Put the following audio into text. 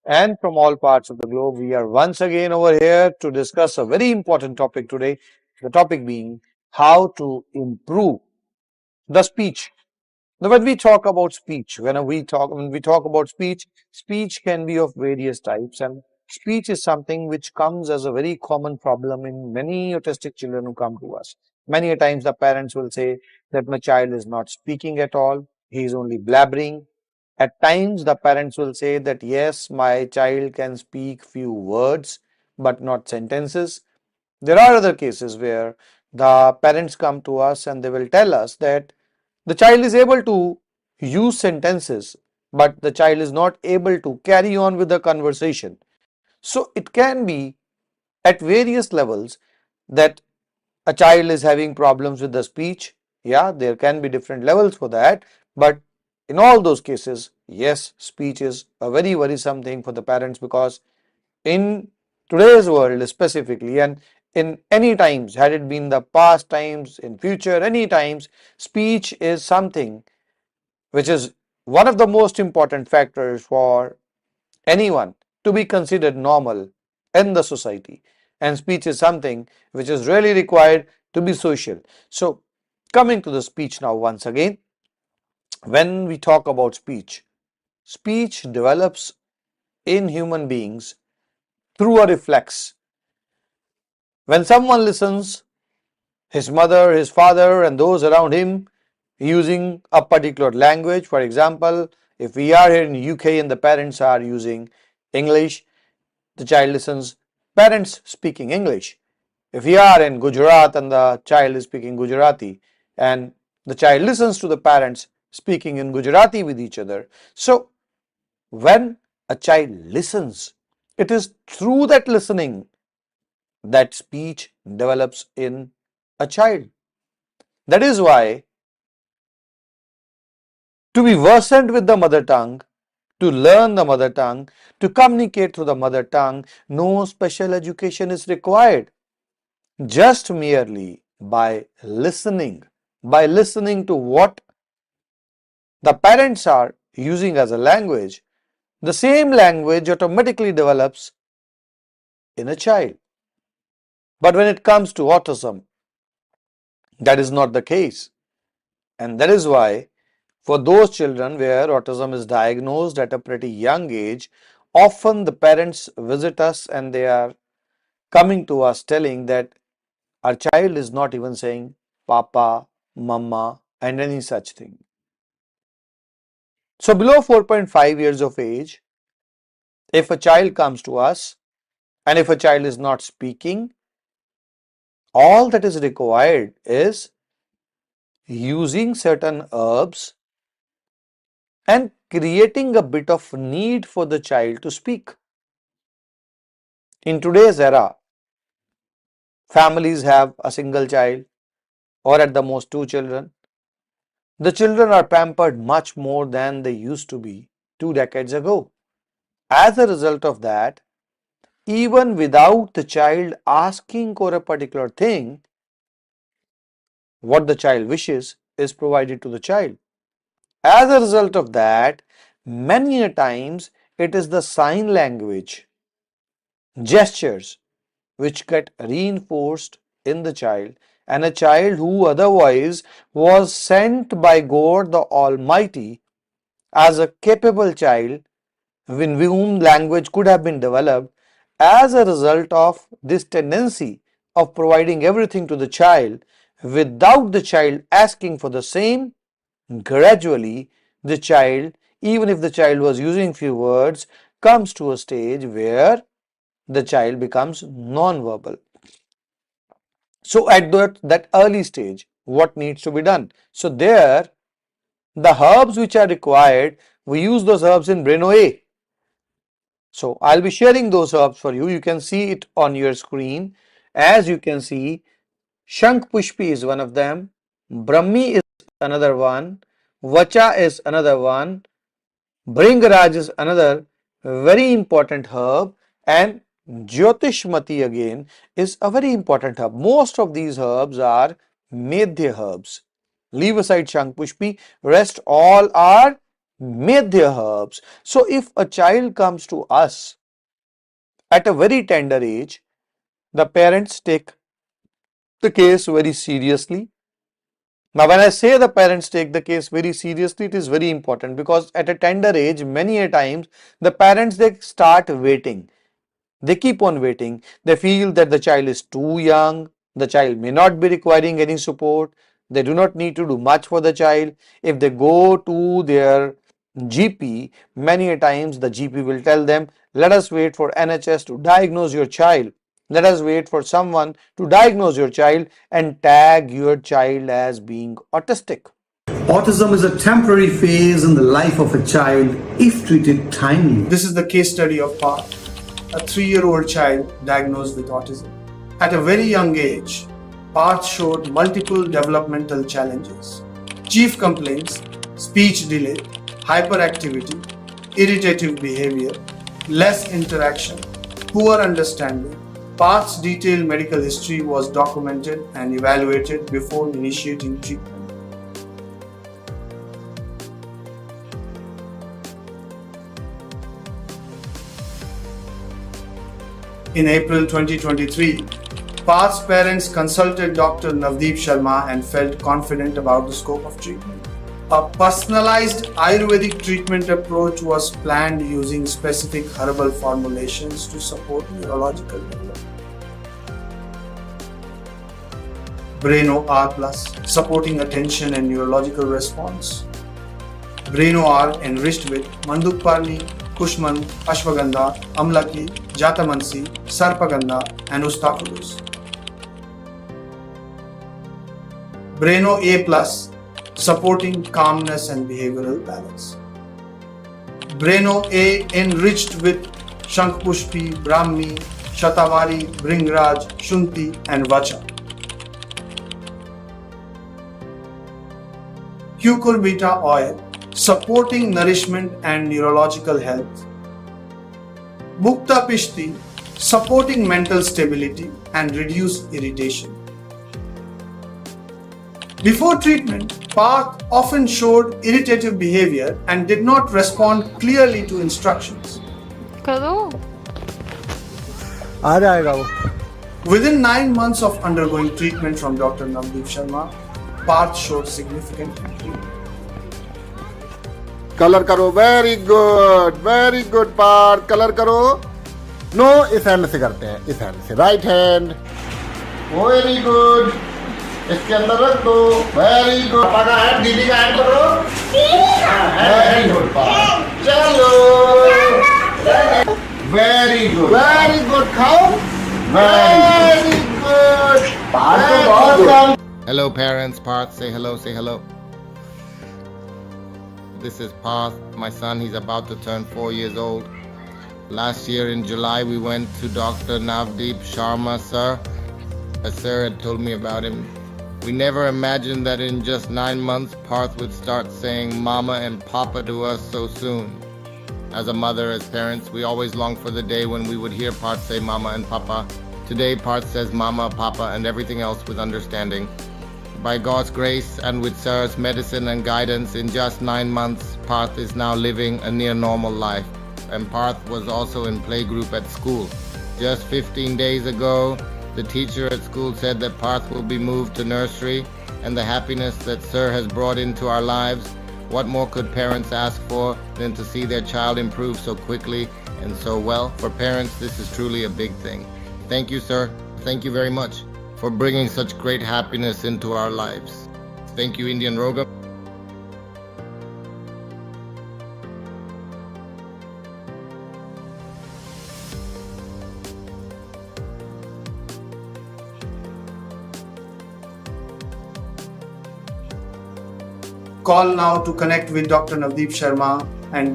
and from all parts of the globe. We are once again over here to discuss a very important topic today. The topic being how to improve the speech. Now, when we talk about speech, when we talk about speech, speech can be of various types, and speech is something which comes as a very common problem in many autistic children who come to us. Many a times the parents will say that my child is not speaking at all, he is only blabbering. At times the parents will say that yes, my child can speak few words but not sentences. There are other cases where the parents come to us and they will tell us that the child is able to use sentences, but the child is not able to carry on with the conversation. So it can be at various levels that a child is having problems with the speech. Yeah, there can be different levels for that, but in all those cases, yes, speech is a very worrisome thing for the parents, because in today's world specifically, and in any times, had it been the past times, in future, any times, speech is something which is one of the most important factors for anyone to be considered normal in the society. And speech is something which is really required to be social. So, coming to the speech now once again, when we talk about speech, speech develops in human beings through a reflex. When someone listens, his mother, his father, and those around him using a particular language, for example, if we are here in UK and the parents are using English, the child listens parents speaking English. If we are in Gujarat and the child is speaking Gujarati, and the child listens to the parents speaking in Gujarati with each other. So when a child listens, it is through that listening that speech develops in a child. That is why to be versant with the mother tongue, to learn the mother tongue, to communicate through the mother tongue, no special education is required. Just merely by listening to what the parents are using as a language, the same language automatically develops in a child. But when it comes to autism, that is not the case. And that is why for those children where autism is diagnosed at a pretty young age, often the parents visit us and they are coming to us telling that our child is not even saying papa, mama, and any such thing. So below 4.5 years of age, if a child comes to us and if a child is not speaking, all that is required is using certain herbs and creating a bit of need for the child to speak. In today's era, families have a single child or at the most two children. The children are pampered much more than they used to be 2 decades ago. As a result of that, even without the child asking for a particular thing, what the child wishes is provided to the child. As a result of that, many a times it is the sign language, gestures, which get reinforced in the child, and a child who otherwise was sent by God the Almighty as a capable child, in whom language could have been developed, as a result of this tendency of providing everything to the child without the child asking for the same, gradually the child, even if the child was using few words, comes to a stage where the child becomes non-verbal. So at that early stage, what needs to be done? So there, the herbs which are required, we use those herbs in Breno A. So I'll be sharing those herbs for you. You can see it on your screen. As you can see, Shank Pushpi is one of them, Brahmi is another one, Vacha is another one, Bhringraj is another very important herb, and Jyotishmati again is a very important herb. Most of these herbs are Medhya herbs. Leave aside Shankpushpi, rest all are made their herbs. So if a child comes to us at a very tender age, the parents take the case very seriously. Now, when I say the parents take the case very seriously, it is very important because at a tender age, many a times the parents they start waiting. They keep on waiting. They feel that the child is too young. The child may not be requiring any support. They do not need to do much for the child. If they go to their GP, many a times the GP will tell them, let us wait for NHS to diagnose your child. Let us wait for someone to diagnose your child and tag your child as being autistic. Autism is a temporary phase in the life of a child if treated timely. This is the case study of Parth, a 3-year-old child diagnosed with autism. At a very young age, Parth showed multiple developmental challenges. Chief complaints: speech delay, hyperactivity, irritative behavior, less interaction, poor understanding. Parth's detailed medical history was documented and evaluated before initiating treatment. In April 2023, Parth's parents consulted Dr. Navdeep Sharma and felt confident about the scope of treatment. A personalized Ayurvedic treatment approach was planned using specific herbal formulations to support neurological development. Braino R Plus, supporting attention and neurological response. Braino R enriched with Mandukparni, Kushmand, Ashwagandha, Amlaki, Jatamansi, Sarpagandha and Ustaculus. Braino A Plus, supporting calmness and behavioral balance. Braino A enriched with Shankpushpi, Brahmi, Shatavari, Bringraj, Shunti and Vacha. Cucurbita oil, supporting nourishment and neurological health. Mukta Pishti, supporting mental stability and reduce irritation. Before treatment, Parth often showed irritative behavior and did not respond clearly to instructions. Within 9 months of undergoing treatment from Dr. Navdeep Sharma, Parth showed significant improvement. Colour करो, very good part, colour करो। No, इस hand से करते हैं, इस hand से, right hand, very good. इसके अंदर रख दो, वेरी गुड। पापा का हैंड, दीदी का हैंड करो, वेरी गुड पार्ट, चलो, वेरी गुड, खाओ, वेरी गुड पार्ट तो बहुत कम। Hello parents, Parth, say hello. This is Parth, my son. He's about to turn 4 years old. Last year in July, we went to Dr. Navdeep Sharma, sir. A sir had told me about him. We never imagined that in just 9 months, Parth would start saying mama and papa to us so soon. As a mother, as parents, we always longed for the day when we would hear Parth say mama and papa. Today, Parth says mama, papa, and everything else with understanding. By God's grace and with Sir's medicine and guidance, in just 9 months, Parth is now living a near normal life. And Parth was also in playgroup at school. Just 15 days ago, the teacher at school said that Parth will be moved to nursery, and the happiness that Sir has brought into our lives, what more could parents ask for than to see their child improve so quickly and so well? For parents, this is truly a big thing. Thank you, sir. Thank you very much for bringing such great happiness into our lives. Thank you, Indian Roga. Call now to connect with Dr. Navdeep Sharma and give